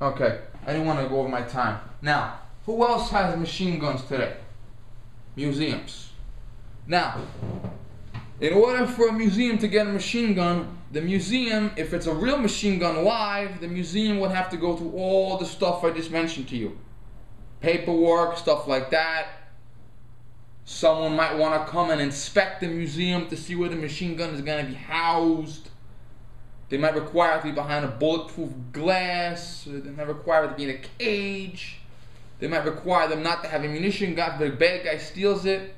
Okay, I didn't want to go over my time. Now, who else has machine guns today? Museums. Now, in order for a museum to get a machine gun, the museum, if it's a real machine gun live, the museum would have to go through all the stuff I just mentioned to you. Paperwork, stuff like that. Someone might want to come and inspect the museum to see where the machine gun is going to be housed. They might require it to be behind a bulletproof glass. They might require it to be in a cage. They might require them not to have ammunition, God, but a bad guy steals it.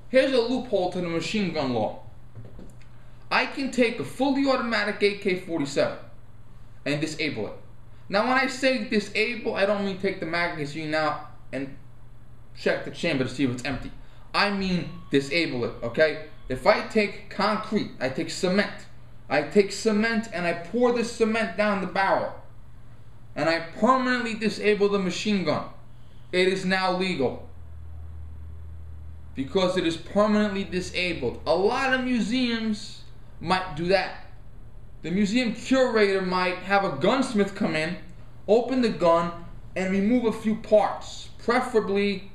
Here's a loophole to the machine gun law. I can take a fully automatic AK-47 and disable it. Now when I say disable, I don't mean take the magazine out and check the chamber to see if it's empty. I mean disable it, okay? If I take concrete, I take cement and I pour this cement down the barrel and I permanently disable the machine gun, it is now legal. Because it is permanently disabled. A lot of museums might do that. The museum curator might have a gunsmith come in, open the gun, and remove a few parts. Preferably,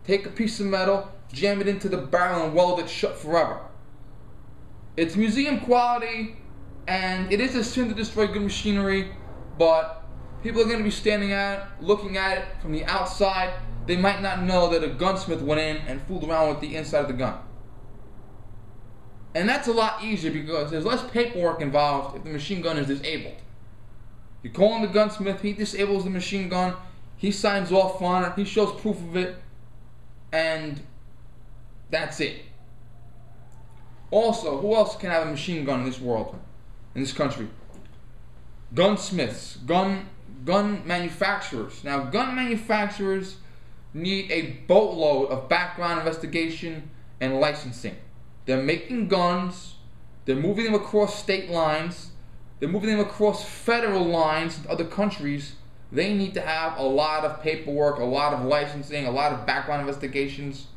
take a piece of metal, jam it into the barrel, and weld it shut forever. It's museum quality, and it is a sin to destroy good machinery, but people are going to be standing at it, looking at it from the outside. They might not know that a gunsmith went in and fooled around with the inside of the gun. And that's a lot easier because there's less paperwork involved if the machine gun is disabled. You call in the gunsmith, he disables the machine gun, he signs off on it, he shows proof of it, and that's it. Also, who else can have a machine gun in this world, in this country? Gunsmiths, gun manufacturers. Now, gun manufacturers need a boatload of background investigation and licensing. They're making guns, they're moving them across state lines, they're moving them across federal lines in other countries. They need to have a lot of paperwork, a lot of licensing, a lot of background investigations,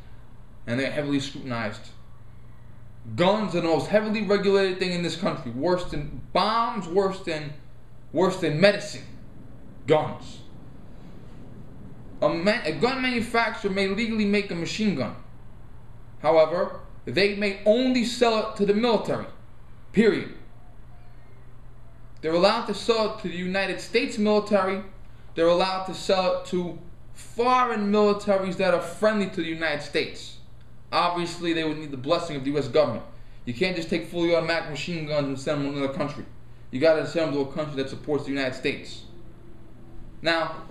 and they're heavily scrutinized. Guns are the most heavily regulated thing in this country. Worse than bombs, worse than medicine. Guns. A gun manufacturer may legally make a machine gun. However, they may only sell it to the military. Period. They're allowed to sell it to the United States military. They're allowed to sell it to foreign militaries that are friendly to the United States. Obviously, they would need the blessing of the U.S. government. You can't just take fully automatic machine guns and send them to another country. You got to send them to a country that supports the United States. Now,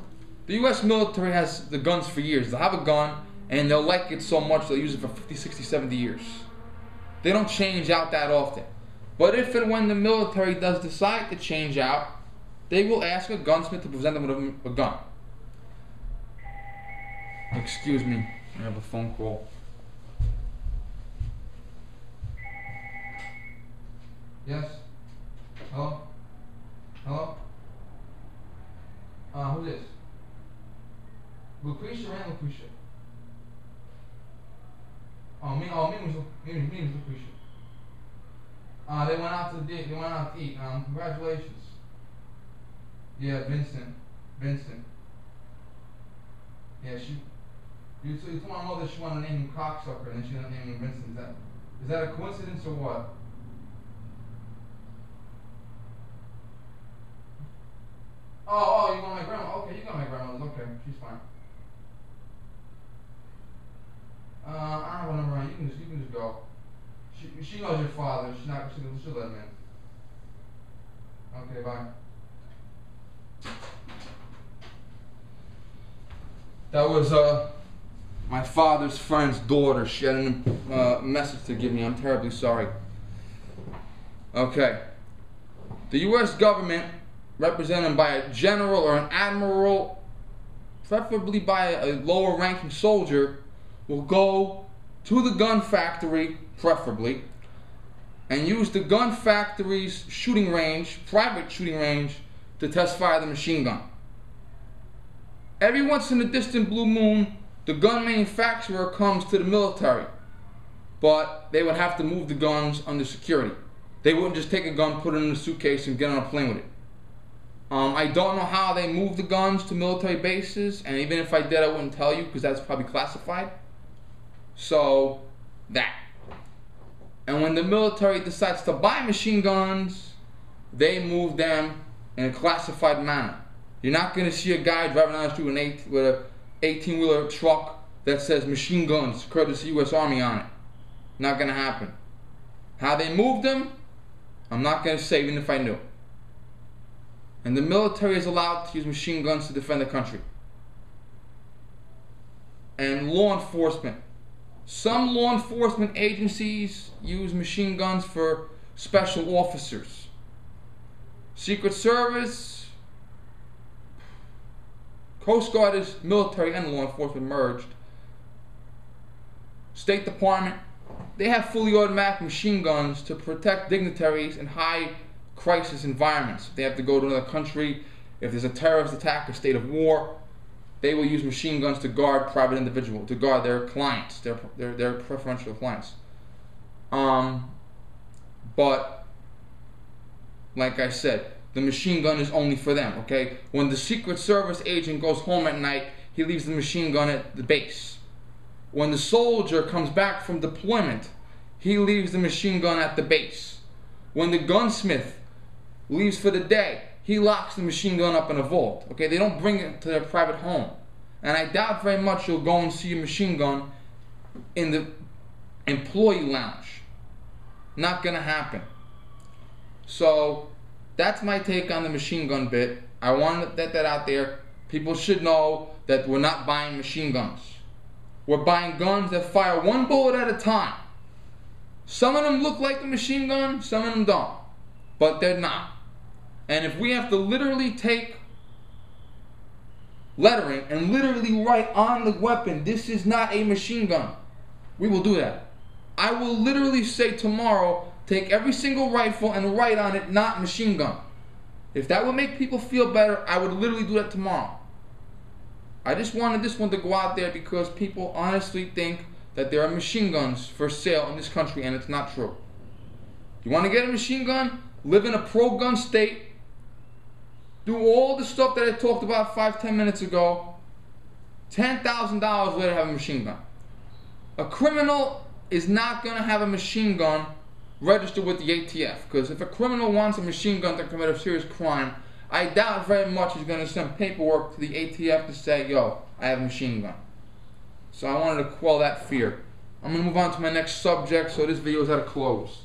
the U.S. military has the guns for years. They'll have a gun, and they'll like it so much they'll use it for 50, 60, 70 years. They don't change out that often. But if and when the military does decide to change out, they will ask a gunsmith to present them with a gun. Excuse me, I have a phone call. Yes? Hello? Hello? Who's this? Lucretia and Lucretia. Me was Lucretia. They went out to eat. Congratulations. Yeah, Vincent. Yeah, you told my mother she wanted to name him Cocksucker, and then she didn't name him Vincent. Is that a coincidence or what? Oh, you want my grandma? Okay, you got my grandmother's. Okay, she's fine. I don't have a number on you. You can just go. She knows your father. She'll let him in. Okay, bye. That was my father's friend's daughter. She had a message to give me. I'm terribly sorry. Okay. The U.S. government, represented by a general or an admiral, preferably by a lower ranking soldier, will go to the gun factory, preferably, and use the gun factory's shooting range, private shooting range, to test fire the machine gun. Every once in a distant blue moon, the gun manufacturer comes to the military, but they would have to move the guns under security. They wouldn't just take a gun, put it in a suitcase, and get on a plane with it. I don't know how they move the guns to military bases, and even if I did, I wouldn't tell you because that's probably classified. So, that. And when the military decides to buy machine guns, they move them in a classified manner. You're not going to see a guy driving down the street with an 18-wheeler truck that says machine guns, courtesy U.S. Army on it. Not going to happen. How they moved them, I'm not going to say even if I knew. And the military is allowed to use machine guns to defend the country. And law enforcement. Some law enforcement agencies use machine guns for special officers. Secret Service, Coast Guard is military and law enforcement merged. State Department, they have fully automatic machine guns to protect dignitaries in high crisis environments. If they have to go to another country, if there's a terrorist attack or state of war, they will use machine guns to guard private individuals, to guard their clients, their preferential clients. But, like I said, the machine gun is only for them, okay? When the Secret Service agent goes home at night, he leaves the machine gun at the base. When the soldier comes back from deployment, he leaves the machine gun at the base. When the gunsmith leaves for the day, he locks the machine gun up in a vault. Okay, they don't bring it to their private home. And I doubt very much you'll go and see a machine gun in the employee lounge. Not gonna happen. So that's my take on the machine gun bit. I want to get that out there. People should know that we're not buying machine guns. We're buying guns that fire one bullet at a time. Some of them look like a machine gun, some of them don't. But they're not. And if we have to literally take lettering and literally write on the weapon, this is not a machine gun, we will do that. I will literally say tomorrow, take every single rifle and write on it, not machine gun. If that would make people feel better, I would literally do that tomorrow. I just wanted this one to go out there because people honestly think that there are machine guns for sale in this country, and it's not true. You want to get a machine gun? Live in a pro-gun state. Do all the stuff that I talked about 5-10 minutes ago. $10,000 later have a machine gun. A criminal is not going to have a machine gun registered with the ATF, because if a criminal wants a machine gun to commit a serious crime, I doubt very much he's going to send paperwork to the ATF to say, yo, I have a machine gun. So I wanted to quell that fear. I'm going to move on to my next subject, so this video is at a close.